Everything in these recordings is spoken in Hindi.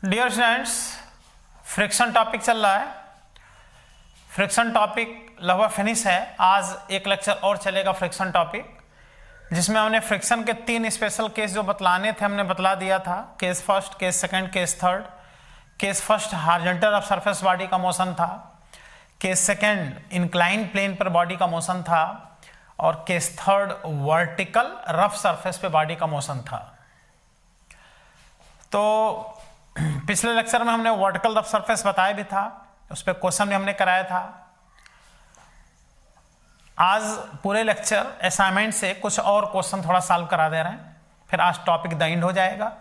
डियर स्टूडेंट्स, फ्रिक्शन टॉपिक चल रहा है। फ्रिक्शन टॉपिक लगभग फिनिश है। आज एक लेक्चर और चलेगा फ्रिक्शन टॉपिक, जिसमें हमने फ्रिक्शन के 3 स्पेशल केस जो बतलाने थे हमने बतला दिया था। Case first, case second, case third. Case first horizontal of surface body का मोशन था, केस सेकंड इंक्लाइन प्लेन पर बॉडी का मोशन था, और case third vertical rough surface पे बॉडी का मोशन था। तो पिछले लेक्चर में हमने वर्टिकल रफ सरफेस बताया भी था, उस पर क्वेश्चन भी हमने कराया था। आज पूरे लेक्चर असाइनमेंट से कुछ और क्वेश्चन थोड़ा सॉल्व करा दे रहे हैं, फिर आज टॉपिक द एंड हो जाएगा।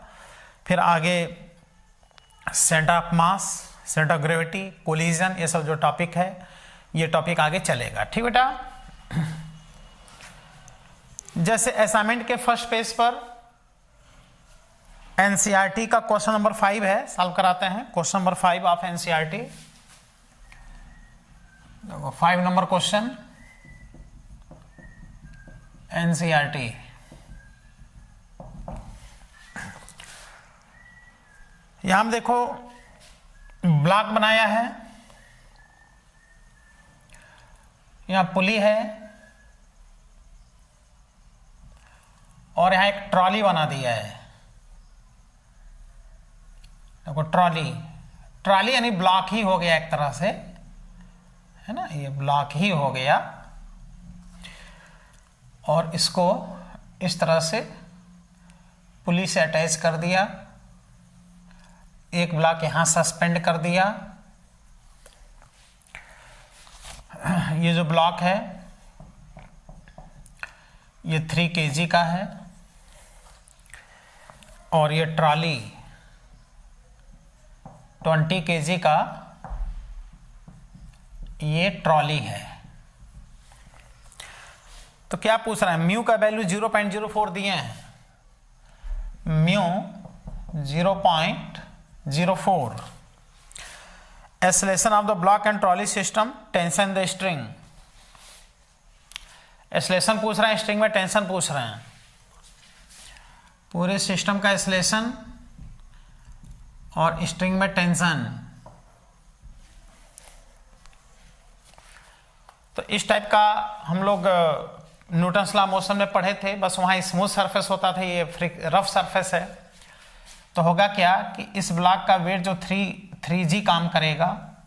फिर आगे centre of mass, centre of gravity, collision, ये सब जो टॉपिक है ये टॉपिक आगे चलेगा। ठीक बेटा, जैसे असाइनमेंट के फर्स्ट पेज पर एनसीईआरटी का क्वेश्चन नंबर 5 है, सॉल्व कराते हैं। Question number 5 of NCERT. देखो 5 नंबर क्वेश्चन एनसीईआरटी। यहां हम देखो ब्लॉक बनाया है, यहां पुली है और यहां एक ट्रॉली बना दिया है। देखो ट्रॉली यानी ब्लॉक ही हो गया एक तरह से, है ना, ये ब्लॉक ही हो गया। और इसको इस तरह से पुली से अटैच कर दिया, एक ब्लॉक यहां सस्पेंड कर दिया। ये जो ब्लॉक है ये 3 kg का है, और ये ट्रॉली 20 kg का ये ट्रॉली है। तो क्या पूछ रहा है, म्यू का वैल्यू 0.04 दिए हैं, mu 0.04, acceleration of the block and trolley system, tension the string. Acceleration पूछ रहे हैं, स्ट्रिंग में टेंशन पूछ रहे हैं। पूरे सिस्टम का एक्सेलरेशन और स्ट्रिंग में टेंशन। तो इस टाइप का हम लोग न्यूटन्स लॉ मोशन में पढ़े थे, बस वहां स्मूथ सरफेस होता था, ये रफ सरफेस है। तो होगा क्या कि इस ब्लॉक का वेट जो 3g काम करेगा,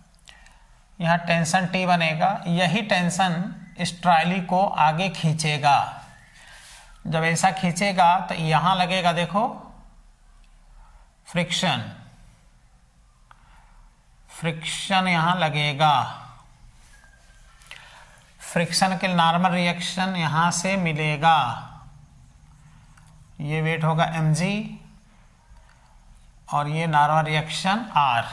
यहाँ टेंशन T बनेगा, यही टेंशन इस ट्रॉली को आगे खींचेगा। जब ऐसा खींचेगा तो यहां लगेगा, देखो फ्रिक्शन यहां लगेगा। फ्रिक्शन के नॉर्मल रिएक्शन यहां से मिलेगा। ये वेट होगा mg और ये नॉर्मल रिएक्शन r।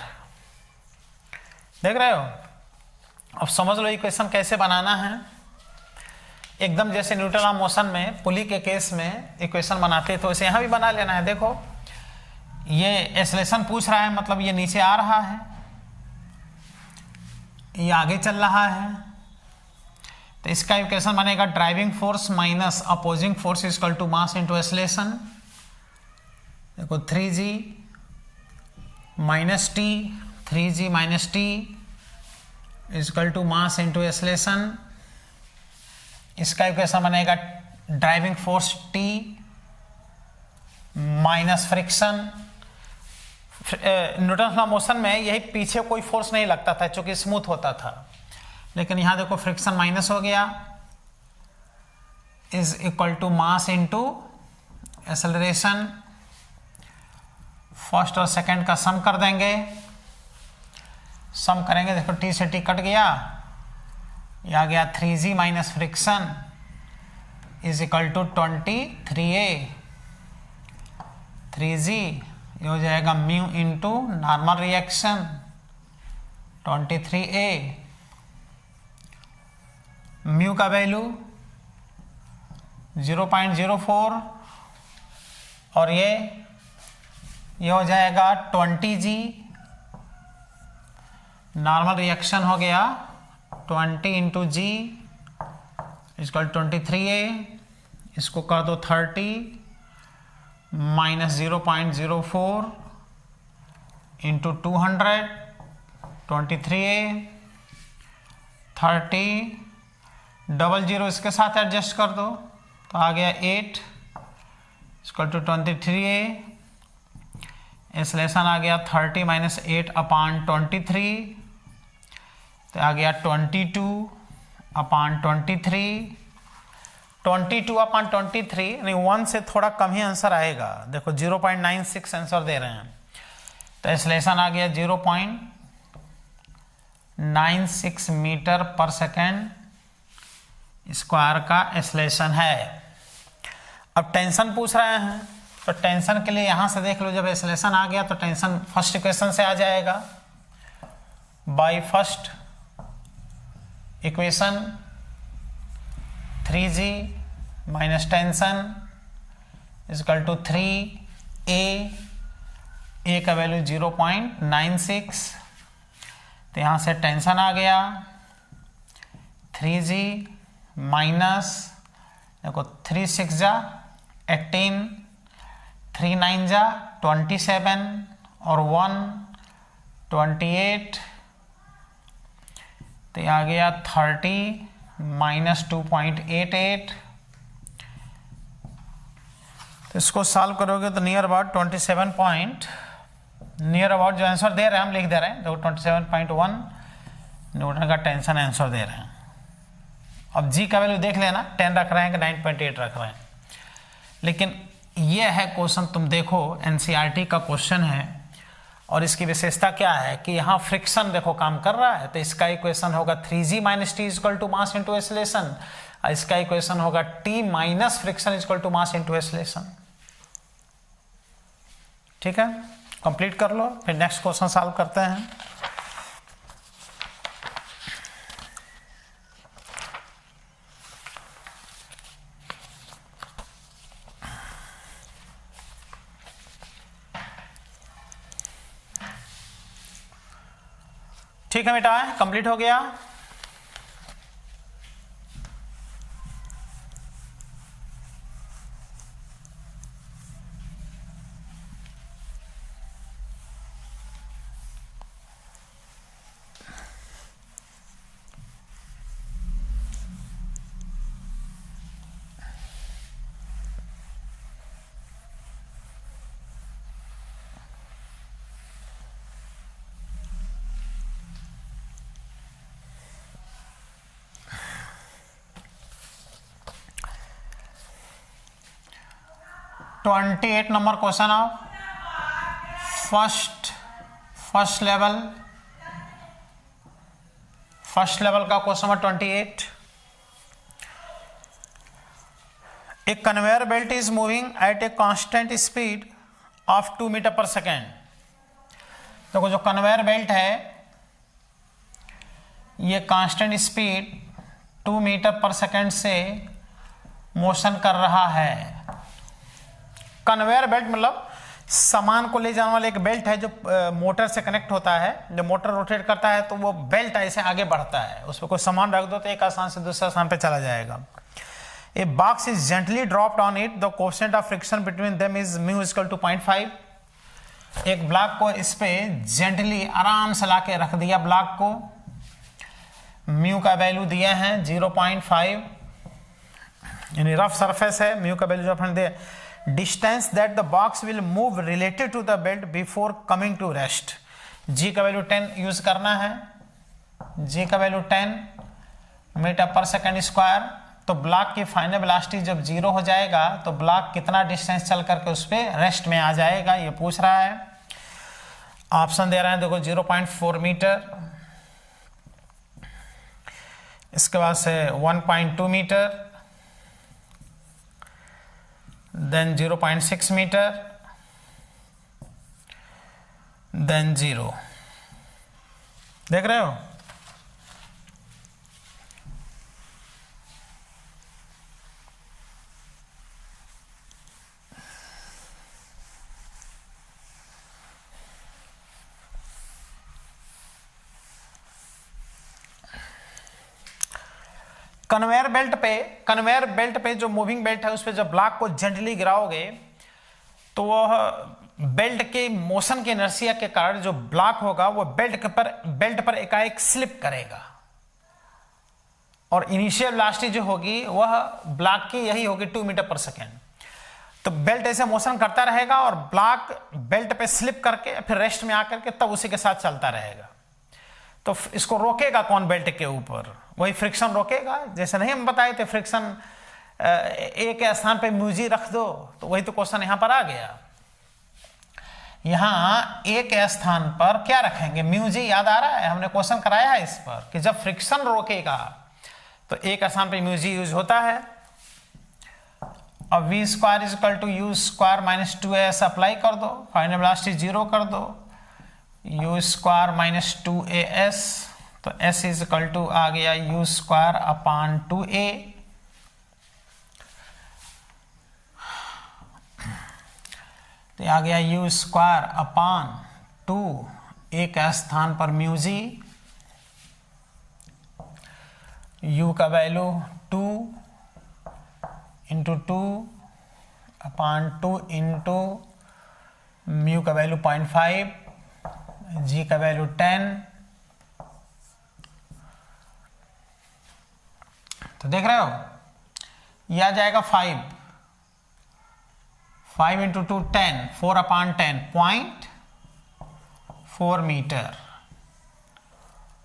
देख रहे हो? अब समझ लो इक्वेशन कैसे बनाना है। एकदम जैसे न्यूटन लॉ मोशन में पुली के केस में इक्वेशन बनाते तो इसे यहां भी बना लेना है। देखो ये एक्सेलरेशन पूछ रहा है, मतलब ये नीचे आ रहा है, ये आगे चल रहा है। तो इसका इक्वेशन बनेगा driving force minus opposing force equal to mass into acceleration. देखो 3g minus T, 3g minus T equal to mass into acceleration. इसका इक्वेशन बनेगा driving force T minus friction. Newton law motion में यही पीछे कोई फोर्स नहीं लगता था क्योंकि स्मूथ होता था, लेकिन यहां देखो फ्रिक्शन माइनस हो गया, is equal to mass into acceleration. First और सेकंड का सम कर देंगे, सम करेंगे, देखो T से T कट गया, ये आ गया 3g minus friction is equal to 23a। 3g ये हो जाएगा mu into normal reaction 23a। Mu का वैल्यू 0.04 और ये हो जाएगा 20g। नॉर्मल रिएक्शन हो गया 20 इंटू g इक्वल 23a। इसको कर दो 30 minus 0.04 into 200, 23A, 30, double zero इसके साथ एडजस्ट कर दो तो आ गया 8 इक्वल टू 23A, एक्सलेशन आ गया 30 माइनस 8 अपान 23, तो आ गया 22 अपान 23, 22 अपान 23 यानी 1 से थोड़ा कम ही आंसर आएगा। देखो 0.96 आंसर दे रहे हैं, तो एक्सलेशन आ गया 0.96 मीटर पर सेकेंड स्क्वायर का एक्सलेशन है। अब टेंशन पूछ रहे हैं, तो टेंशन के लिए यहां से देख लो, जब एक्सलेशन आ गया तो टेंशन फर्स्ट इक्वेशन से आ जाएगा। By first equation 3g minus tension equal to 3a, a का वैल्यू 0.96, तो यहाँ से टेंशन आ गया 3g माइनस, देखो 3 6 जा 18, 3 9 जा 27 और 1 28, तो आ गया 30 माइनस 2.88, तो इसको सॉल्व करोगे तो near about 27 point, near about जो आंसर दे रहे हैं हम लिख दे रहे हैं, देखो 27.1 न्यूटन का टेंशन आंसर दे रहे हैं। अब जी का वैल्यू देख लेना, 10 रख रहे हैं कि 9.8 रख रहे हैं, लेकिन ये है क्वेश्चन, तुम देखो एनसीईआरटी का क्वेश्चन है और इसकी विशेषता क्या है कि यहाँ फ्रिक्शन देखो काम कर रहा है, तो इसका इक्वेशन होगा 3g minus T equal to mass into acceleration, इसका इक्वेशन होगा t minus friction equal to mass into acceleration. ठीक है, कंप्लीट कर लो, फिर नेक्स्ट क्वेश्चन सॉल्व करते हैं। ठीक है बेटा, कंप्लीट हो गया। Twenty 28 number question of first level का question number 28। A conveyor belt is moving at a constant speed of 2 metre per second. देखो जो कन्वेयर बेल्ट है ये constant speed 2 metre per second से मोशन कर रहा है। कन्वेयर बेल्ट मतलब सामान को ले जाने वाला एक बेल्ट है जो मोटर से कनेक्ट होता है। जब मोटर रोटेट करता है तो वो बेल्ट ऐसे आगे बढ़ता है, उस पर कोई सामान रख दो तो एक स्थान से दूसरे स्थान पे चला जाएगा। A box is gently dropped on it, the coefficient of friction between them is mu equal to 0.5। एक ब्लॉक को इस पे जेंटली आराम से लाके रख दिया, ब्लॉक को म्यू का वैल्यू दिया है 0.5, यानी रफ सरफेस है। म्यू का वैल्यू जो अपन दे, distance that the box will move related to the belt before coming to rest. G का वैल्यू 10 यूज करना है, जी का value 10 metre per second square. तो ब्लॉक की फाइनल वेलोसिटी जब 0 हो जाएगा तो ब्लॉक कितना डिस्टेंस चल करके उस पर रेस्ट में आ जाएगा, ये पूछ रहा है। ऑप्शन दे रहे हैं देखो 0.4 मीटर, इसके बाद से 1.2 मीटर, देन 0.6 मीटर, देन 0। देख रहे हो? कन्वेयर बेल्ट पे जो मूविंग बेल्ट है उस पर जब ब्लॉक को जेंटली गिराओगे तो वह बेल्ट के मोशन के इनर्शिया के कारण जो ब्लॉक होगा वो बेल्ट पर एकाएक स्लिप करेगा और इनिशियल वेलोसिटी जो होगी वह ब्लॉक की यही होगी 2 मीटर पर सेकेंड। तो बेल्ट ऐसे मोशन करता रहेगा और ब्लॉक बेल्ट पे स्लिप करके फिर रेस्ट में आकर के तब उसी के साथ चलता रहेगा। तो इसको रोकेगा कौन? बेल्ट के ऊपर वही फ्रिक्शन रोकेगा। जैसे नहीं हम बताए थे फ्रिक्शन एक स्थान पे म्यूजी रख दो, तो वही तो क्वेश्चन यहां पर आ गया। यहां एक स्थान पर क्या रखेंगे? म्यूजी। याद आ रहा है, हमने क्वेश्चन कराया है इस पर कि जब फ्रिक्शन रोकेगा तो एक स्थान पे म्यूजी यूज होता है। अब v square is equal to U square minus 2as apply कर दो, फाइनल वेलोसिटी 0 कर दो, u स्क्वायर माइनस 2as, तो s इज इक्वल टू आ गया u स्क्वायर अपान 2a। तो आ गया u स्क्वायर अपान 2, एक स्थान पर म्यूजी, u का वैल्यू 2 इंटू 2 अपान 2 इंटू म्यू का वैल्यू 0.5, g का वैल्यू 10। तो देख रहे हो, यह आ जाएगा 5 इंटू 2 10, 4 अपान 10 0.4 मीटर।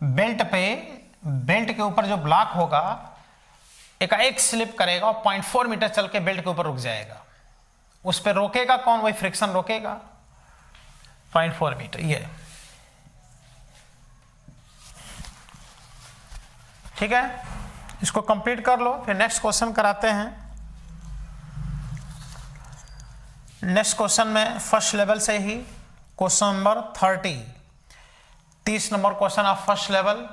बेल्ट के ऊपर जो ब्लॉक होगा एकाएक स्लिप करेगा और 0.4 मीटर चल के बेल्ट के ऊपर रुक जाएगा। उस पर रोकेगा कौन? वही फ्रिक्शन रोकेगा 0.4 मीटर। ये ठीक है, इसको कंप्लीट कर लो, फिर नेक्स्ट क्वेश्चन कराते हैं। नेक्स्ट क्वेश्चन में फर्स्ट लेवल से ही question number 30 number question of first level,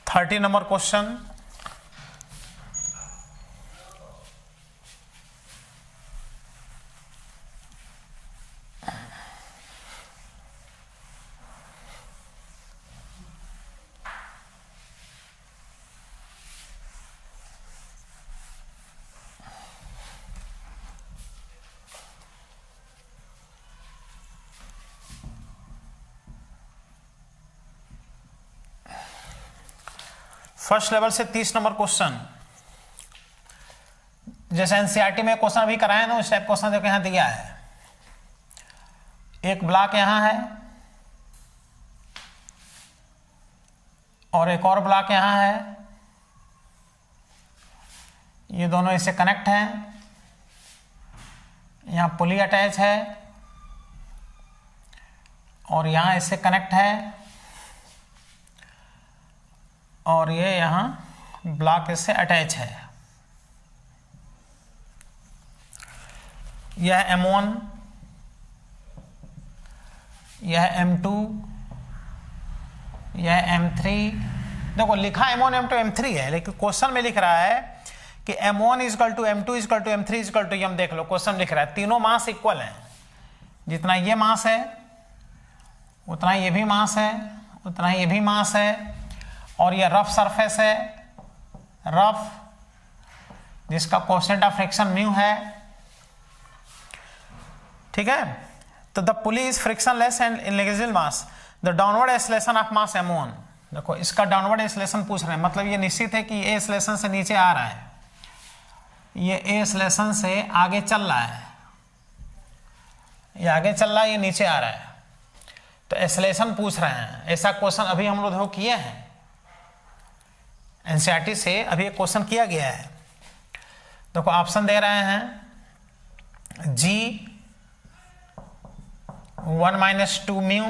30 number question. First level से 30 नंबर क्वेश्चन, जैसे एनसीईआरटी में क्वेश्चन अभी कराए ना, उस टाइप क्वेश्चन देखो यहां दिया है। एक ब्लॉक यहां है और एक और ब्लॉक यहां है, ये दोनों इससे कनेक्ट हैं, यहां पुली अटैच है और यहां इससे कनेक्ट है और ये यहां ब्लॉक इससे अटैच है। यह M1, यह M2, यह M3। देखो लिखा M1 M2 M3 है, लेकिन क्वेश्चन में लिख रहा है कि M1 equal to M2 equal to M3 equal to M। देख लो क्वेश्चन लिख रहा है तीनों मास इक्वल हैं, जितना ये मास है उतना ये भी मास है, उतना ये भी मास है, और ये रफ सरफेस है, रफ, जिसका कोएफिशिएंट ऑफ फ्रिक्शन म्यू है। ठीक है, तो the pulley is frictionless and negligible mass, the downward acceleration of mass M1। देखो इसका डाउनवर्ड एक्सेलरेशन पूछ रहे हैं, मतलब ये निश्चित है कि ये एक्सेलरेशन से नीचे आ रहा है, ये एक्सेलरेशन से आगे चल रहा है, ये आगे चल रहा है, ये नीचे आ रहा है, तो एक्सेलरेशन पूछ रहे हैं। ऐसा क्वेश्चन अभी हम लोग किए हैं एनसीईआरटी से, अभी एक क्वेश्चन किया गया है। देखो ऑप्शन दे रहे हैं G 1 माइनस 2 म्यू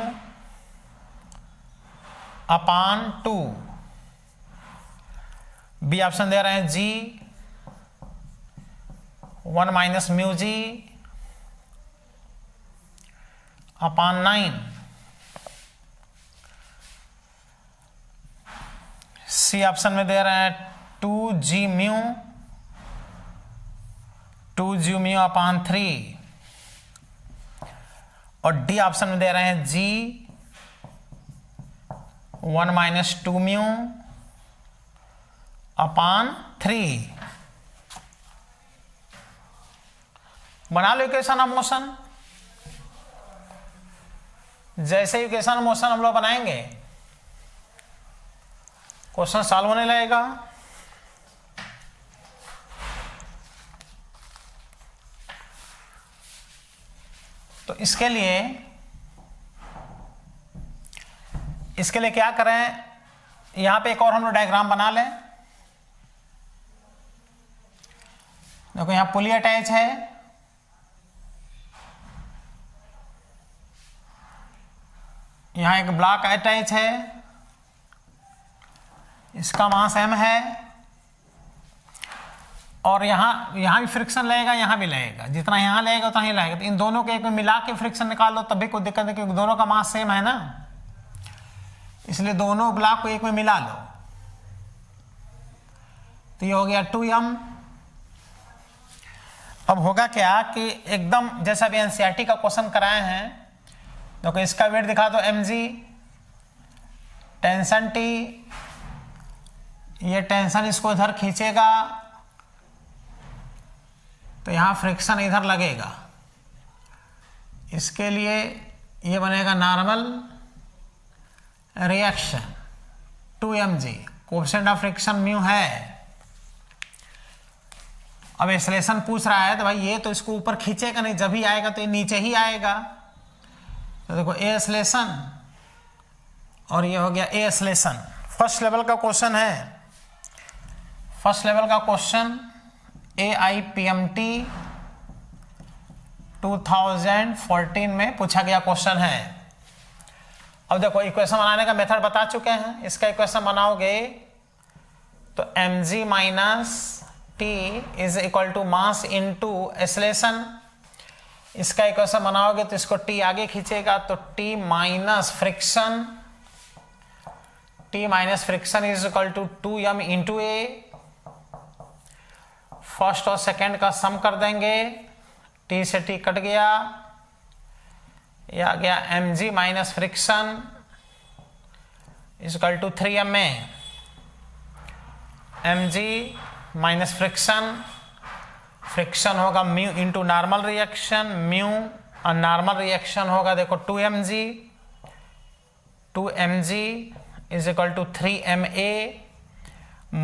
अपान 2, बी ऑप्शन दे रहे हैं G 1 माइनस म्यू G अपान 9, सी ऑप्शन में दे रहे हैं 2G म्यू अपान 3, और डी ऑप्शन में दे रहे हैं G 1 माइनस 2 म्यू अपान 3। बना लो इक्वेशन ऑफ मोशन। जैसे इक्वेशन मोशन हम लोग बनाएंगे क्वेश्चन सॉल्व होने लगेगा। तो इसके लिए क्या करें, यहां पे एक और हम लोग डायग्राम बना लें। देखो यहां पुली अटैच है, यहां एक ब्लॉक अटैच है, इसका मास m है, और यहां भी फ्रिक्शन लगेगा, यहां भी लगेगा, जितना यहां लगेगा उतना ही लगेगा। तो इन दोनों के एक में मिला के फ्रिक्शन निकाल लो तब भी कोई दिक्कत नहीं, क्योंकि दोनों का मास सेम है ना, इसलिए दोनों ब्लॉक को एक में मिला लो। तो ये हो गया 2m। अब होगा क्या कि एकदम जैसा अभी एनसीईआरटी का क्वेश्चन कराए हैं, देखो इसका वेट दिखा दो mg, टेंशन t, ये टेंशन इसको इधर खींचेगा तो यहां फ्रिक्शन इधर लगेगा। इसके लिए ये बनेगा normal reaction 2mg, coefficient of friction mu है। अब एक्सेलरेशन पूछ रहा है तो भाई ये तो इसको ऊपर खींचेगा नहीं, जब ही आएगा तो ये नीचे ही आएगा। तो देखो ए एक्सेलरेशन और ये हो गया ए एक्सेलरेशन। फर्स्ट लेवल का क्वेश्चन है, फर्स्ट लेवल का क्वेश्चन AIPMT 2014 में पूछा गया क्वेश्चन है। अब देखो इक्वेशन बनाने का मेथड बता चुके हैं, इसका इक्वेशन बनाओगे तो mg minus t is equal to mass into acceleration. इसका इक्वेशन बनाओगे तो इसको t आगे खींचेगा तो t minus friction is equal to 2m into A. First और सेकंड का सम कर देंगे, t से t कट गया, यह आ गया mg minus friction is equal to 3ma। mg minus friction होगा mu into normal reaction, mu और नॉर्मल रिएक्शन होगा देखो 2mg is equal to 3ma।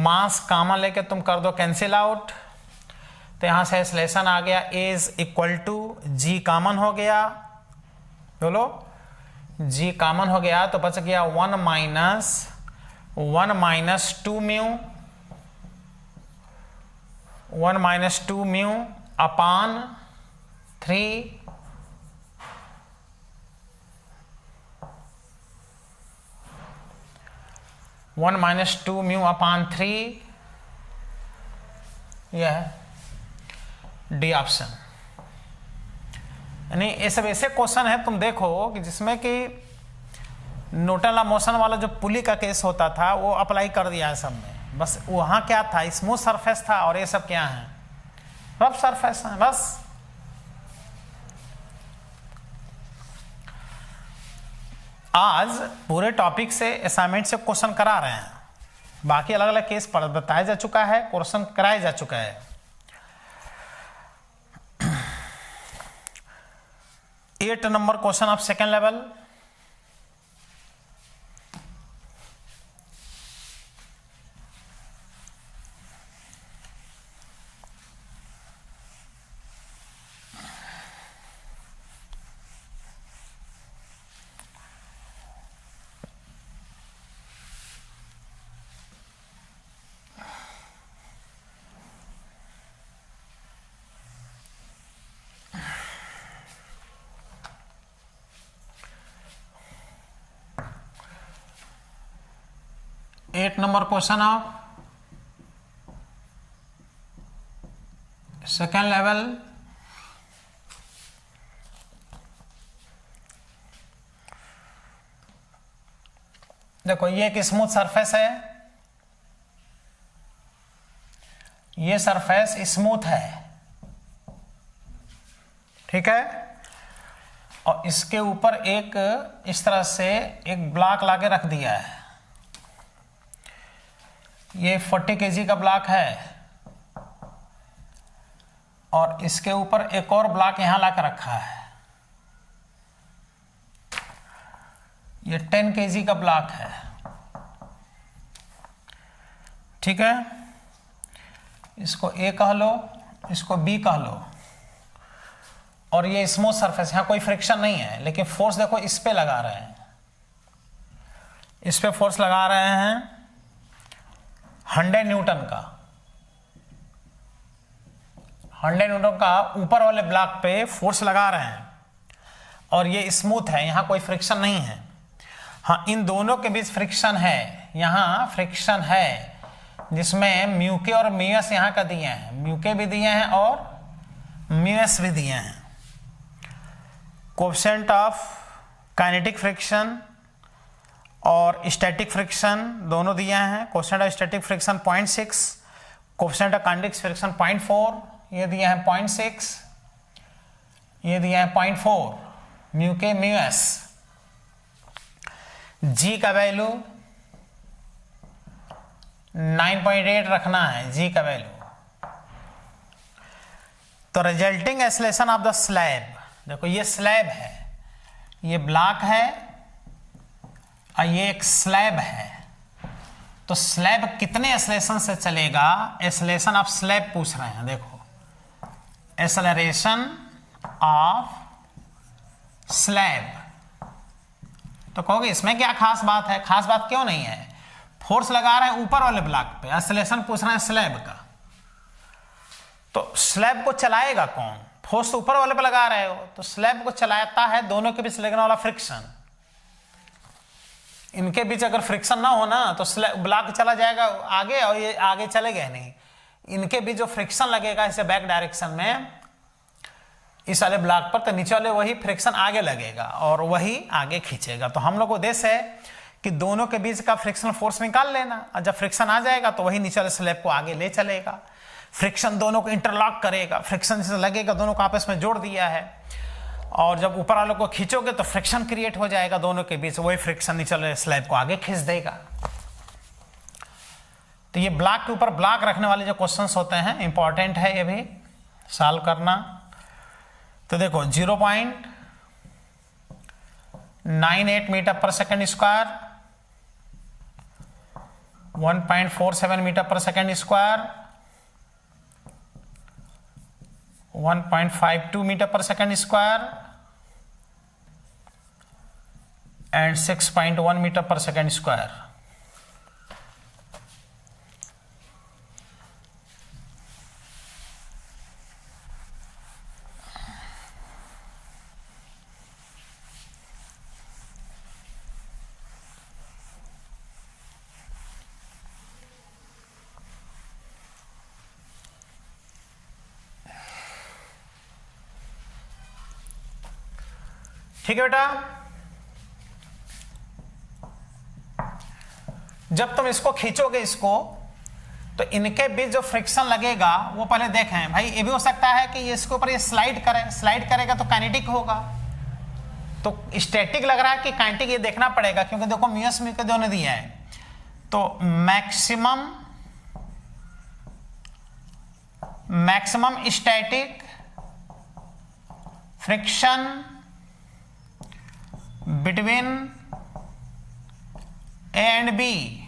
Mass common लेके तुम कर दो कैंसिल आउट, तो यहां से एक्सेलरेशन आ गया A is equal to g common हो गया, बोलो g कॉमन हो गया तो बच गया 1 माइनस 2 म्यू अपान 3 1 माइनस 2 म्यू अपान 3, यह है डी ऑप्शन। यानी ये सब ऐसे क्वेश्चन है तुम देखो कि जिसमें कि न्यूटन मोशन वाला जो पुली का केस होता था वो अप्लाई कर दिया है सब में। बस वहां क्या था, स्मूथ सरफेस था, और ये सब क्या है, रफ सरफेस है बस। आज पूरे टॉपिक से असाइनमेंट से क्वेश्चन करा रहे हैं, बाकी अलग अलग केस पर बताया जा चुका है, क्वेश्चन कराया जा चुका है। 8 number question of second level. Eight number question of second level. देखो ये एक स्मूथ सरफेस है, ये सरफेस स्मूथ है, ठीक है, और इसके ऊपर एक इस तरह से एक ब्लॉक लाके रख दिया है। ये 40 kg का ब्लॉक है और इसके ऊपर एक और ब्लॉक यहां लाकर रखा है। ये 10 kg का ब्लॉक है, ठीक है। इसको ए कह लो, इसको बी कह लो, और ये स्मूथ सरफेस, यहां कोई फ्रिक्शन नहीं है, लेकिन फोर्स देखो इस पे लगा रहे हैं, इस पे फोर्स लगा रहे हैं 100 न्यूटन का, 100 न्यूटन का ऊपर वाले ब्लॉक पे फोर्स लगा रहे हैं, और ये स्मूथ है, यहां कोई फ्रिक्शन नहीं है। हाँ, इन दोनों के बीच फ्रिक्शन है, यहां फ्रिक्शन है, जिसमें म्यूके और म्यूएस यहां का दिए हैं, म्यूके भी दिए हैं और म्यूएस भी दिए हैं। कोएफिशिएंट ऑफ काइनेटिक फ्रिक्शन और स्टैटिक फ्रिक्शन दोनों दिए हैं। Coefficient of static friction 0.6, coefficient of kinetic friction 0.4, ये दिए हैं 0.6, ये दिए हैं 0.4, म्यूके म्यूएस। जी का वैल्यू 9.8 रखना है, जी का वैल्यू। तो resulting acceleration of the slab, देखो ये स्लैब है, ये ब्लॉक है और ये एक स्लैब है, तो स्लैब कितने एक्सेलरेशन से चलेगा, एक्सेलरेशन ऑफ स्लैब पूछ रहे हैं। देखो एक्सेलरेशन ऑफ स्लैब, तो कहोगे इसमें क्या खास बात है, खास बात क्यों नहीं है, फोर्स लगा रहे हैं ऊपर वाले ब्लॉक पे, एक्सेलरेशन पूछ रहे हैं स्लैब का, तो स्लैब को चलाएगा कौन, फोर्स ऊपर वाले पे लगा रहे हो, तो स्लैब को चलाता है दोनों के बीच लगने वाला फ्रिक्शन। इनके बीच अगर फ्रिक्शन ना हो ना तो स्लैब ब्लॉक चला जाएगा आगे और ये आगे चलेगा नहीं। इनके बीच जो फ्रिक्शन लगेगा इसे बैक डायरेक्शन में इस वाले ब्लॉक पर, तो नीचे वाले वही फ्रिक्शन आगे लगेगा और वही आगे खींचेगा। तो हम लोग को उद्देश्य है कि दोनों के बीच का फ्रिक्शनल फोर्स निकाल लेना, और जब फ्रिक्शन आ जाएगा तो वही नीचे वाले स्लैब को आगे ले चलेगा, फ्रिक्शन दोनों को इंटरलॉक करेगा, फ्रिक्शन जैसे लगेगा दोनों को आपस में जोड़ दिया है, और जब ऊपर वालों को खींचोगे तो फ्रिक्शन क्रिएट हो जाएगा दोनों के बीच, वही फ्रिक्शन नीचे वाले स्लैब को आगे खींच देगा। तो ये ब्लॉक के ऊपर ब्लॉक रखने वाले जो क्वेश्चंस होते हैं इंपॉर्टेंट है, ये भी सॉल्व करना। तो देखो 0.98 metre per second square, 1.47 metre per second square, 1.52 metre per second square and 6.1 metre per second square. ठीक है बेटा, जब तुम इसको खींचोगे इसको, तो इनके बीच जो फ्रिक्शन लगेगा वो पहले देखें भाई। ये भी हो सकता है कि इसके ऊपर ये स्लाइड करे, स्लाइड करेगा तो काइनेटिक होगा, तो स्टैटिक लग रहा है कि काइनेटिक, ये देखना पड़ेगा क्योंकि देखो म्यूएस म्यू के दोनों दिया है। तो maximum static friction between A and B,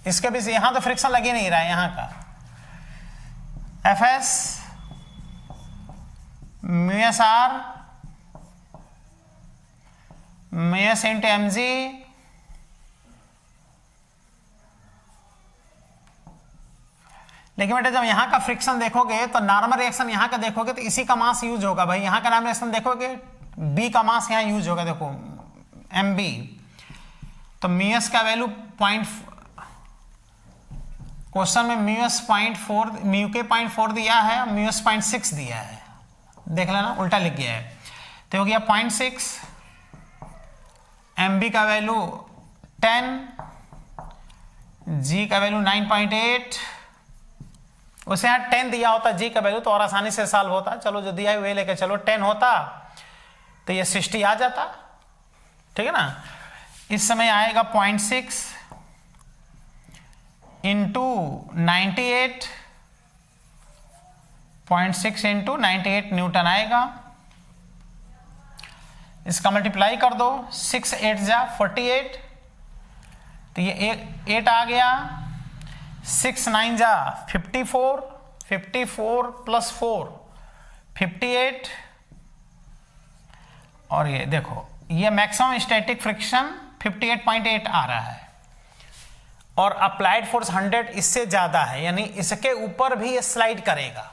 इसके बीच यहां तो फ्रिक्शन लग ही नहीं रहा है, यहां का F S mu s R mu s into M G लेकिन बेटा जब यहां का फ्रिक्शन देखोगे तो नॉर्मल रिएक्शन यहां का देखोगे तो इसी का मास यूज होगा भाई। यहां का नॉर्मल रिएक्शन देखोगे बी का मास यहां यूज होगा, देखो एम बी, तो म्यूएस का वैल्यू क्वेश्चन में म्यूएस 0.4 म्यू के 0.4 दिया है, म्यूएस 0.6 दिया है, देख लेना उल्टा लिख गया है, तो हो गया 0.6, एम बी का वैल्यू 10, जी का वैल्यू 9.8, उसे यहाँ 10 दिया होता जी का वैल्यू तो और आसानी से सॉल्व होता। चलो जो दिया है वे लेके चलो, 10 होता तो ये 60 आ जाता, ठीक है ना। इस समय आएगा 0.6 इंटू 98, 0.6 इंटू 98 न्यूटन आएगा। इसका मल्टीप्लाई कर दो, 6 8 जा 48, तो ये 8 आ गया, 6 9 जा 54, 54 प्लस 4 58, और ये देखो ये मैक्सिमम स्टैटिक फ्रिक्शन 58.8 आ रहा है, और अप्लाइड फोर्स 100 इससे ज्यादा है, यानी इसके ऊपर भी ये स्लाइड करेगा।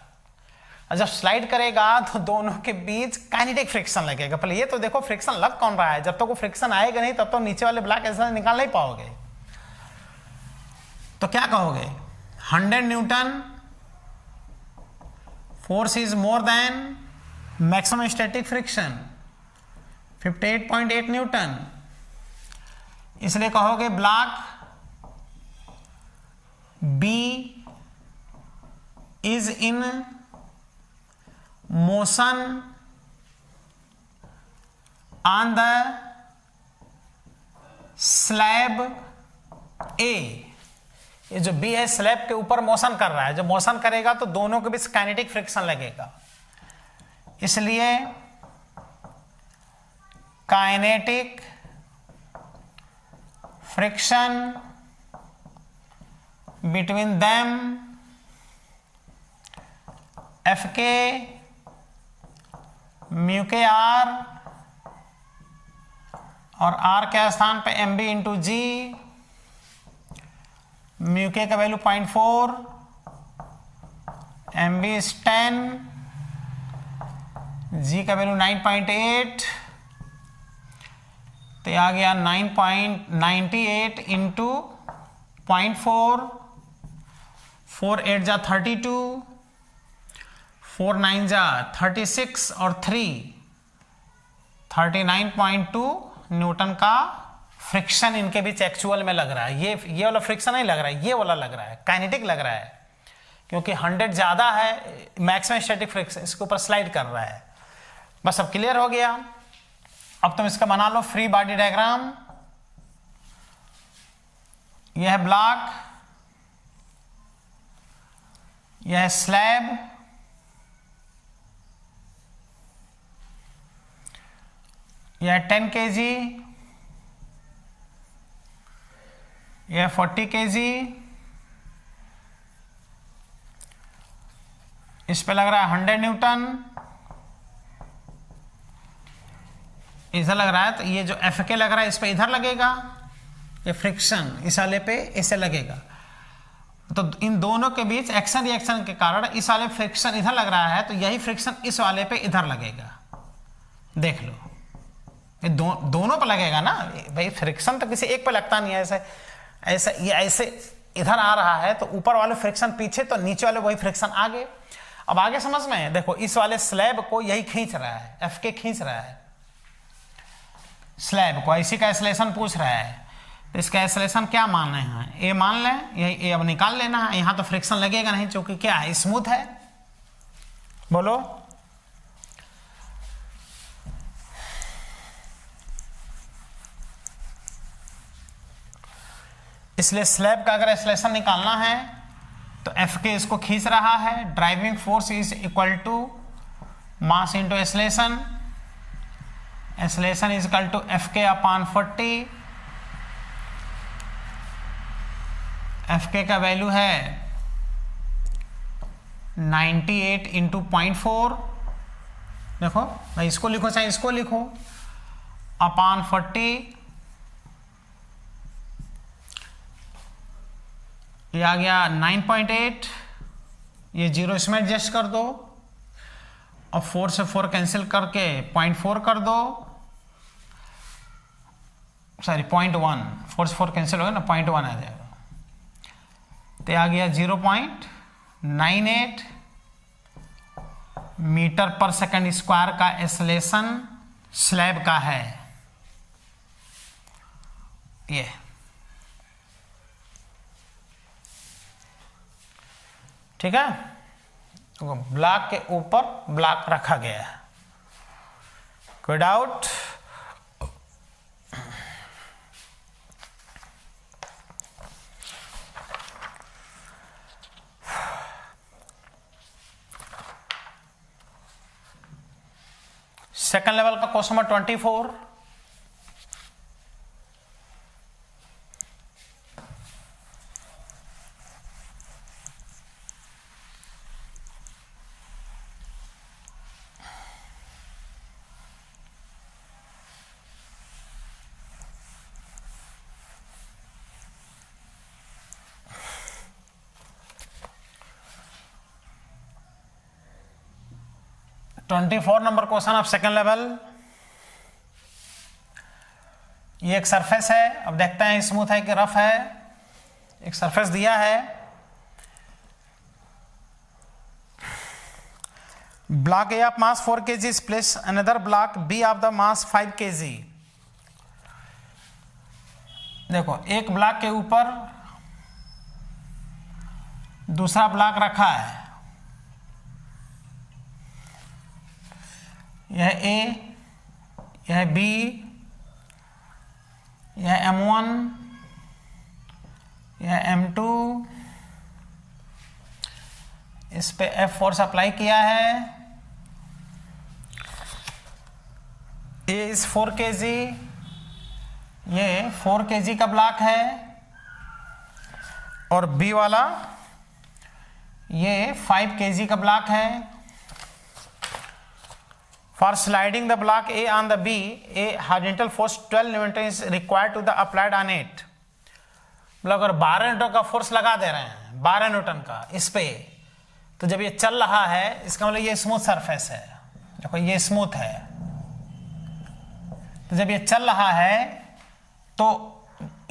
और जब स्लाइड करेगा तो दोनों के बीच काइनेटिक फ्रिक्शन लगेगा। पहले ये तो देखो फ्रिक्शन लग कौन रहा है, जब तक वो फ्रिक्शन आएगा नहीं तब तो नीचे वाले ब्लॉक ऐसा निकाल नहीं पाओगे। तो क्या कहोगे, 100 Newton force is more than maximum static friction 58.8 Newton, इसलिए कहोगे block B is in motion on the slab A। ये जो B है स्लैब के ऊपर मोशन कर रहा है, जब मोशन करेगा तो दोनों के बीच काइनेटिक फ्रिक्शन लगेगा, इसलिए kinetic friction between them Fk mu K are, और आर के स्थान पे mb इंटू जी, म्यू के का वैल्यू 0.4, mb इज 10, जी का वैल्यू 9.8, तो आ गया 9.98 इंटू 0.4, 4 8 जा 32, 4 9 जा 36, और 3 39.2 न्यूटन का फ्रिक्शन इनके बीच एक्चुअल में लग रहा है। ये वाला फ्रिक्शन नहीं लग रहा है, ये वाला लग रहा है, काइनेटिक लग रहा है, क्योंकि 100 ज्यादा है, मैक्सिमम स्टैटिक फ्रिक्शन इसके ऊपर स्लाइड कर रहा है। बस अब क्लियर हो गया। अब तुम इसका बना लो फ्री बॉडी डायग्राम। यह है ब्लॉक, यह है स्लैब, यह है 10 kg, यह है 40 kg, इस पे लग रहा है 100 न्यूटन, इधर लग रहा है, तो ये जो Fk लग रहा है इस पे इधर लगेगा, ये फ्रिक्शन इस वाले पे ऐसे लगेगा, तो इन दोनों के बीच एक्शन रिएक्शन के कारण इस वाले फ्रिक्शन इधर लग रहा है, तो यही फ्रिक्शन इस वाले पे इधर लगेगा। देख लो ये दोनों पे लगेगा ना भाई, फ्रिक्शन तो किसी एक पे लगता नहीं है, ऐसे ऐसे ये ऐसे इधर आ रहा है, तो ऊपर वाले फ्रिक्शन पीछे, तो नीचे वाले वही फ्रिक्शन आगे। अब आगे समझ में, देखो इस वाले स्लैब को यही खींच रहा है, Fk खींच रहा है स्लैब को, इसी का एक्सेलरेशन पूछ रहा है, तो इसका एक्सेलरेशन क्या मान रहे हैं, ए मान लें, यही ए अब निकाल लेना है। यहाँ तो फ्रिक्शन लगेगा नहीं क्योंकि क्या है, स्मूथ है। बोलो इसलिए स्लैब का अगर एक्सेलरेशन निकालना है तो Fk इसको खींच रहा है, driving force is equal to mass into acceleration, acceleration is equal to Fk upon 40, Fk का वैल्यू है 98 इंटू 0.4, देखो भाई इसको लिखो चाहे इसको लिखो, अपॉन 40, ये आ गया 9.8, ये 0 इसमें एडजस्ट कर दो, और 4 से 4 कैंसिल करके 0.4 कर दो, सॉरी 0.1, 4 से 4 कैंसिल हो गया ना, 0.1 आ जाएगा, तो आ गया 0.98 मीटर पर सेकंड स्क्वायर का एक्सेलरेशन स्लैब का है। ये ठीक है, तो ब्लॉक के ऊपर ब्लॉक रखा गया है, कोई डाउट? सेकंड लेवल का question number 24। Twenty 24 number question of second level. ये एक सरफेस है, अब देखते हैं स्मूथ है कि रफ है। एक सरफेस दिया है, block A of mass 4 kg is placed another block B of the mass 5 kg। देखो, एक ब्लॉक के ऊपर दूसरा ब्लॉक रखा है, यह A, यह B, यह M1, यह M2, इस पे F फोर्स अप्लाई किया है। A इस 4 kg, ये 4 kg का ब्लॉक है, और B वाला ये 5 kg का ब्लॉक है। For sliding the block A on the B, a horizontal force 12 Newton is required to the applied on it। मतलब अगर 12 न्यूटन का फोर्स लगा दे रहे हैं, 12 न्यूटन का इस पे, तो जब ये चल रहा है, इसका मतलब ये स्मूथ सरफेस है। देखो, ये स्मूथ है, तो जब ये चल रहा है तो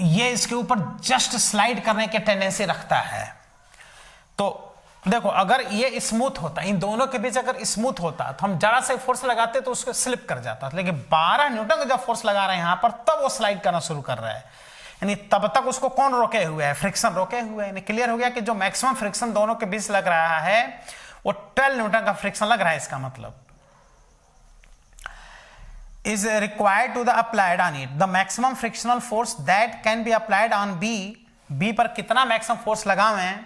ये इसके ऊपर जस्ट स्लाइड करने की टेंडेंसी रखता है। तो देखो, अगर ये स्मूथ होता, इन दोनों के बीच अगर स्मूथ होता, तो हम जरा से फोर्स लगाते तो उसको स्लिप कर जाता। लेकिन 12 न्यूटन का जब फोर्स लगा रहे हैं यहां पर, तब वो स्लाइड करना शुरू कर रहा है। यानी तब तक उसको कौन रोके हुए है? फ्रिक्शन रोके हुए है। क्लियर हो गया कि जो मैक्सिमम फ्रिक्शन दोनों के बीच लग रहा है वो 12 न्यूटन का फ्रिक्शन लग रहा है। इसका मतलब is required to the applied on it the maximum frictional force that can be applied on B पर कितना मैक्सिमम फोर्स लगावें,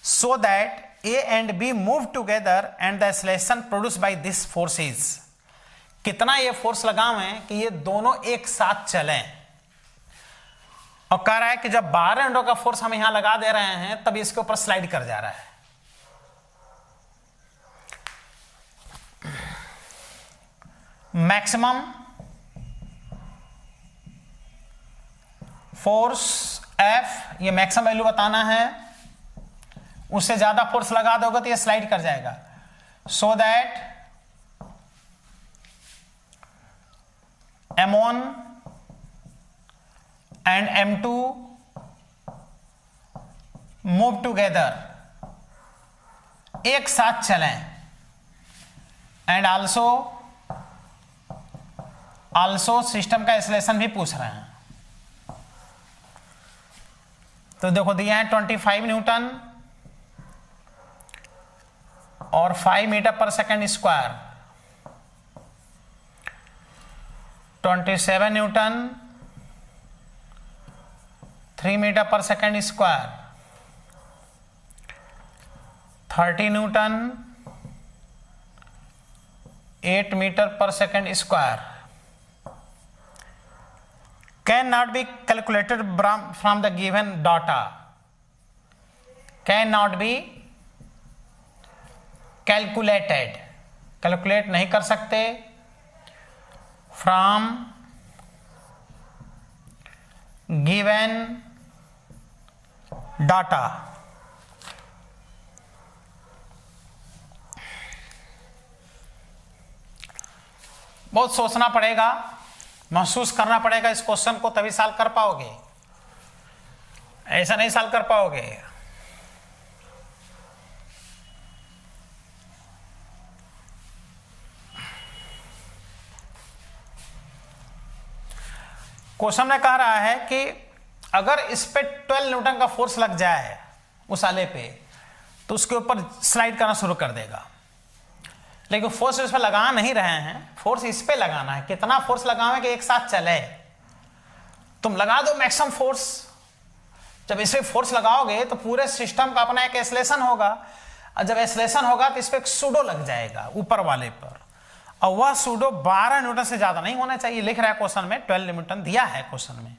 so that A and B move together and the acceleration produced by this force is, कितना ये फोर्स लगावें कि ये दोनों एक साथ चलें। और कह रहा है कि जब 12 न्यूटन का फोर्स हम यहां लगा दे रहे हैं, तब इसके ऊपर स्लाइड कर जा रहा है। मैक्सिमम फोर्स F, ये मैक्सिमम वैल्यू बताना है। उससे ज्यादा फोर्स लगा दोगे तो ये स्लाइड कर जाएगा। So that M1 and M2 move together, एक साथ चलें। एंड आल्सो सिस्टम का एक्सेलरेशन भी पूछ रहे हैं। तो देखो, दिया है 25 न्यूटन और 5 metre per second square, 27 newton 3 metre per second square, 30 Newton 8 metre per second square. Can not be calculated from the given data, can not be calculated, calculate नहीं कर सकते, फ्रॉम गिवन डाटा। बहुत सोचना पड़ेगा, महसूस करना पड़ेगा इस क्वेश्चन को, तभी सॉल्व कर पाओगे, ऐसा नहीं सॉल्व कर पाओगे। क्वेश्चन में कह रहा है कि अगर इस पे 12 न्यूटन का फोर्स लग जाए उस आले पे, तो उसके ऊपर स्लाइड करना शुरू कर देगा। लेकिन फोर्स इस पे लगा नहीं रहे हैं, फोर्स इस पे लगाना है। कितना फोर्स लगावे कि एक साथ चले? तुम लगा दो मैक्सिमम फोर्स। जब इस पे फोर्स लगाओगे तो पूरे सिस्टम का अपना एक एक्सेलरेशन होगा, और जब एक्सेलरेशन होगा तो इस पे एक सूडो लग जाएगा ऊपर वाले पर, और वह सूडो 12 न्यूटन से ज्यादा नहीं होना चाहिए। लिख रहा है क्वेश्चन में 12 न्यूटन दिया है क्वेश्चन में।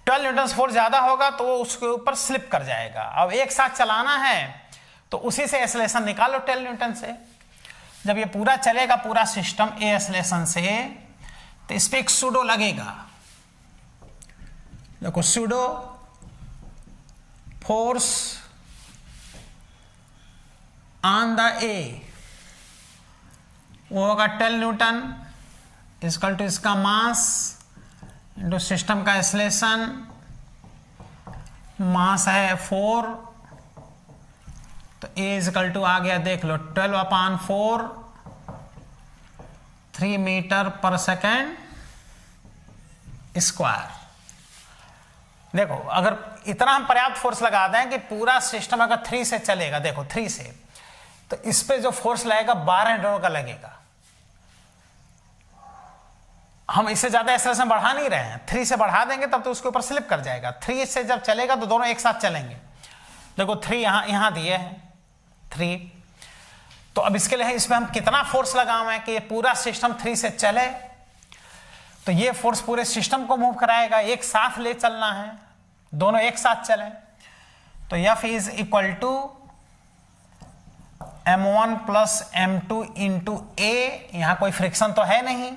12 न्यूटन फोर्स ज्यादा होगा तो वो उसके ऊपर स्लिप कर जाएगा। अब एक साथ चलाना है तो उसी से एक्सेलरेशन निकालो 12 न्यूटन से। जब ये पूरा चलेगा पूरा सिस्टम ए एक्सेलरेशन से, तो इस पे एक सूडो लगेगा। देखो सूडो फोर्स ऑन द ए वो होगा 12 न्यूटन इक्वल टू इसका मास इंटू सिस्टम का एक्सेलरेशन। मास है 4, तो ए इक्वल टू आ गया, देख लो 12/4 3 मीटर पर सेकेंड स्क्वायर। देखो अगर इतना हम पर्याप्त फोर्स लगा दें कि पूरा सिस्टम अगर 3 से चलेगा, देखो 3 से, तो इस पे जो फोर्स लगेगा 12 न्यूटन का लगेगा। हम इससे ज्यादा एक्सेलरेशन बढ़ा नहीं रहे हैं, 3 से बढ़ा देंगे तब तो उसके ऊपर स्लिप कर जाएगा। 3 से जब चलेगा तो दोनों एक साथ चलेंगे। देखो 3 यहां दिए हैं 3, तो अब इसके लिए इसमें हम कितना फोर्स लगाएं कि ये पूरा सिस्टम 3 से चले। तो ये फोर्स पूरे सिस्टम को मूव कराएगा, एक साथ ले चलना है, दोनों एक साथ चलें। तो F is equal to m1 plus m2 into a. यहां कोई फ्रिक्शन तो है नहीं,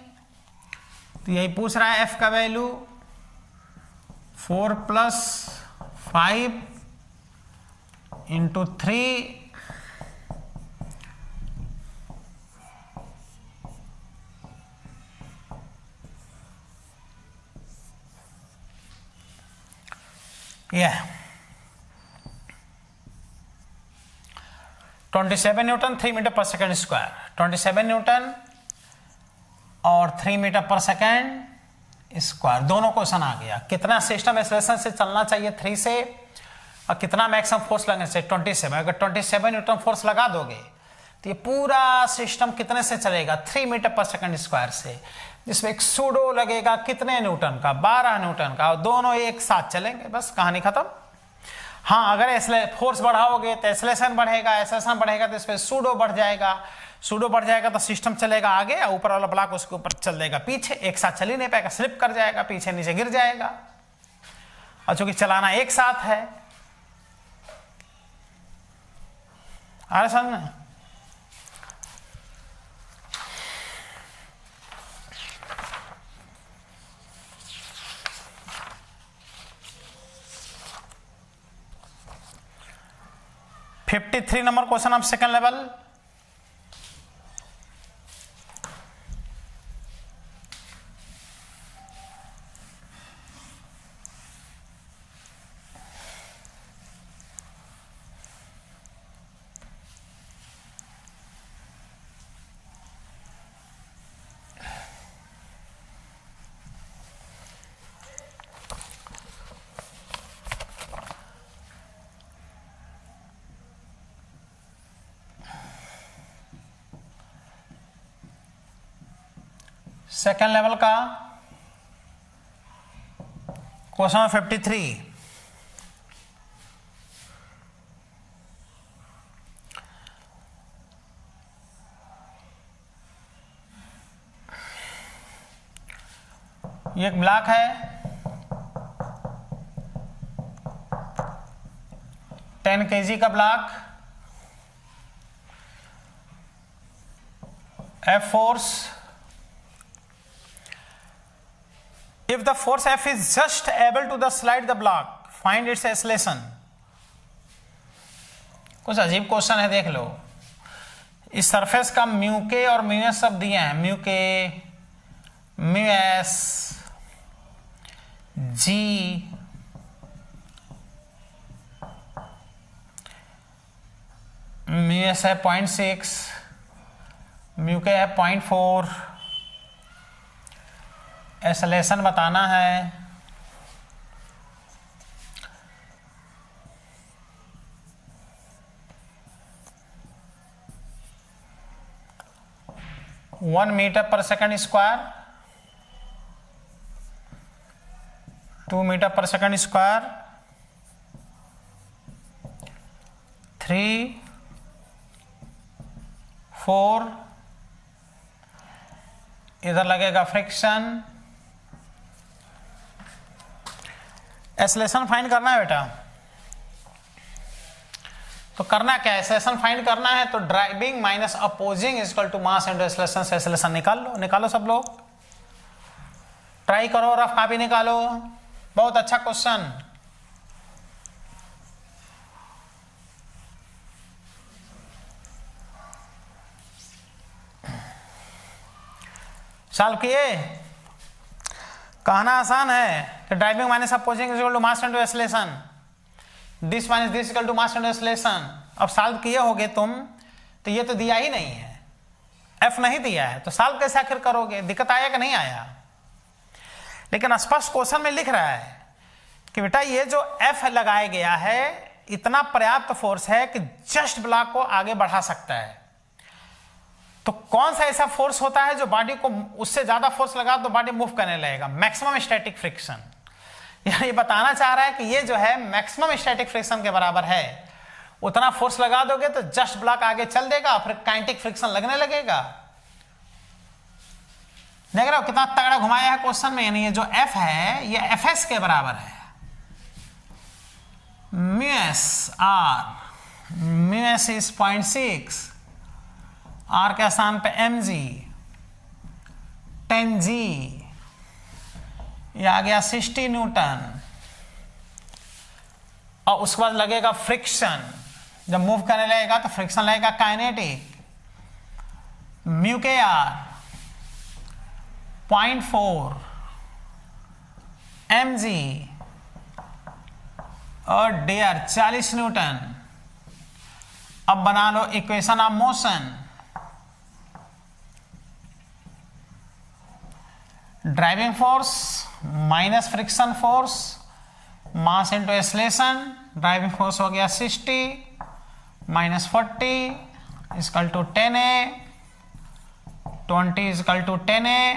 तो यही पूछ रहा है F का value 4 plus 5 into 3 27 newton 3 metre per second square. 27 newton और 3 मीटर पर सेकेंड स्क्वायर, दोनों क्वेश्चन आ गया। कितना सिस्टम एक्सेलरेशन से चलना चाहिए 3 से, और कितना मैक्सिमम फोर्स लगना चाहिए 27। अगर 27 न्यूटन फोर्स लगा दोगे तो ये पूरा सिस्टम कितने से चलेगा 3 मीटर पर सेकेंड स्क्वायर से, जिसमें एक सूडो लगेगा कितने न्यूटन का 12 न्यूटन का, और दोनों एक साथ चलेंगे, बस कहानी खत्म। हाँ अगर फोर्स बढ़ाओगे तो एक्सेलरेशन बढ़ेगा, एक्सेलरेशन बढ़ेगा तो इस पर सूडो बढ़ जाएगा, सूडो बढ़ जाएगा तो सिस्टम चलेगा आगे और ऊपर वाला ब्लॉक उसके ऊपर चल जाएगा पीछे, एक साथ चल ही नहीं पाएगा, स्लिप कर जाएगा, पीछे नीचे गिर जाएगा। और चूंकि चलाना एक साथ है, आ रहा समझ में? (53) number question of second level. Second level का क्वेश्चन 53। ये एक ब्लॉक है, 10 kg का block, F force. If the force F is just able to slide the block, find its acceleration। कुछ अजीब क्वेश्चन है, देख लो। इस सरफेस का म्यू के और म्यू एस सब दिए हैं, म्यू के, म्यू एस, जी, म्यू एस है 0.6, म्यू के है 0.4। एक्सेलरेशन बताना है, (1 मीटर पर सेकंड स्क्वायर), 2 मीटर पर सेकंड स्क्वायर, 3, 4, इधर लगेगा फ्रिक्शन। एक्सेलरेशन फाइंड करना है बेटा, तो करना क्या है, एक्सेलरेशन फाइंड करना है तो driving minus opposing is equal to mass into acceleration से एक्सेलरेशन निकालो सब लोग, ट्राई करो, रफ कॉपी निकालो। बहुत अच्छा क्वेश्चन। सॉल्व किए? कहना आसान है कि driving minus opposing is equal to mass into acceleration, this minus this equal to mass into acceleration. अब सॉल्व किए होगे तुम, तो ये तो दिया ही नहीं है, एफ नहीं दिया है, तो सॉल्व कैसे आखिर करोगे? दिक्कत आया कि नहीं आया? लेकिन स्पष्ट क्वेश्चन में लिख रहा है कि बेटा ये जो एफ लगाया गया है इतना पर्याप्त फोर्स है कि जस्ट ब्लॉक को आगे बढ़ा सकता है। तो कौन सा ऐसा फोर्स होता है जो बॉडी को उससे ज्यादा फोर्स लगा तो बॉडी मूव करने लगेगा? Maximum static friction. ये बताना चाह रहा है कि ये जो है मैक्सिमम स्टैटिक फ्रिक्शन के बराबर है। उतना फोर्स लगा दोगे तो जस्ट ब्लॉक आगे चल देगा, फिर काइनेटिक फ्रिक्शन लगने लगेगा। देख रहे हो कितना तगड़ा घुमाया है क्वेश्चन में। यानी ये जो एफ है ये एफ एस के बराबर है, mu S R, mu S is 0.6, R के स्थान पे एम जी, 10 जी, ये आ गया 60 न्यूटन। और उसके बाद लगेगा फ्रिक्शन, जब मूव करने लगेगा तो फ्रिक्शन लगेगा kinetic, mu K R 0.4 m g और डी आर 40 न्यूटन। अब बना लो equation of motion. Driving force minus friction force, mass into acceleration. Driving force हो गया 60 minus 40 is equal to 10a, 20 is equal to 10a,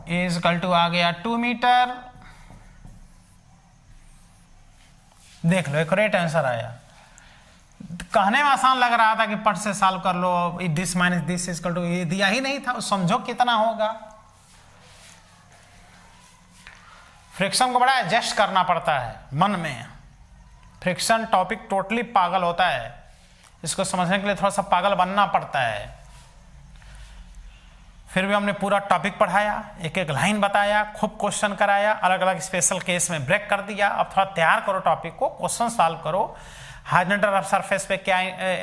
is equal to आ गया 2 मीटर। देख लो एक्यूरेट आंसर आया। कहने में आसान लग रहा था कि पट से सॉल्व कर लो, this minus this is equal to, ये दिया ही नहीं था, समझो कितना होगा। फ्रिक्शन को बड़ा एडजस्ट करना पड़ता है मन में। फ्रिक्शन टॉपिक टोटली पागल होता है, इसको समझने के लिए थोड़ा सा पागल बनना पड़ता है। फिर भी हमने पूरा टॉपिक पढ़ाया, एक एक लाइन बताया, खूब क्वेश्चन कराया, अलग अलग स्पेशल केस में ब्रेक कर दिया। अब थोड़ा तैयार करो टॉपिक को, क्वेश्चन सॉल्व करो। हॉरिजॉन्टल सरफेस पे क्या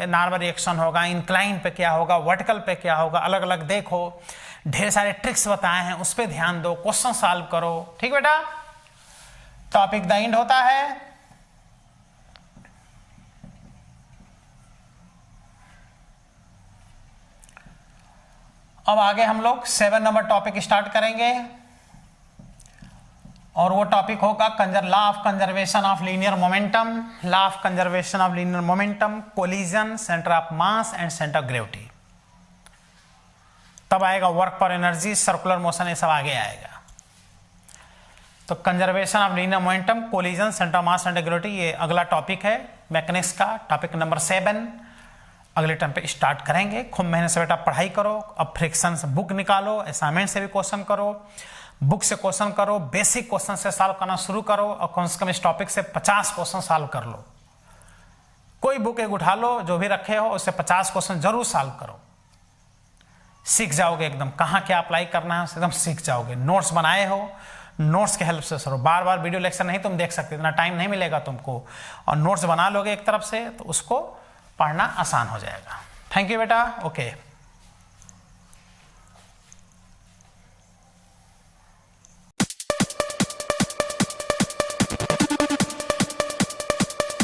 नॉर्मल रिएक्शन होगा, इंक्लाइन पे क्या होगा, वर्टिकल पे क्या होगा, अलग अलग देखो। ढेर सारे ट्रिक्स बताए हैं, उस पर ध्यान दो, क्वेश्चन सॉल्व करो। ठीक बेटा, टॉपिक द एंड होता है। अब आगे हम लोग 7 नंबर टॉपिक स्टार्ट करेंगे और वो टॉपिक होगा law of conservation of linear momentum, law of conservation of linear momentum, collision, centre of mass and centre of gravity. तब आएगा वर्क पर एनर्जी, सर्कुलर मोशन, ये सब आगे आएगा। तो conservation of linear momentum, collision, centre of mass, centre of gravity, ये अगला टॉपिक है मैकेनिक्स का, टॉपिक नंबर 7। अगले टाइम पे स्टार्ट करेंगे। खूब मेहनत से बेटा पढ़ाई करो। अब फ्रिक्शन से बुक निकालो, असाइनमेंट से भी क्वेश्चन करो, बुक से क्वेश्चन करो, बेसिक क्वेश्चन से सॉल्व करना शुरू करो और कम से कम इस टॉपिक से 50 क्वेश्चन सॉल्व कर लो। कोई बुक एक उठा लो जो भी रखे हो, उससे 50 क्वेश्चन जरूर सॉल्व करो। सीख जाओगे एकदम, कहाँ क्या अप्लाई करना है एकदम सीख जाओगे। नोट्स बनाए हो, नोट्स के हेल्प से करो। बार बार वीडियो लेक्चर नहीं तुम देख सकते, इतना टाइम नहीं मिलेगा तुमको। और नोट्स बना लोगे एक तरफ से तो उसको पढ़ना आसान हो जाएगा। थैंक यू बेटा। ओके।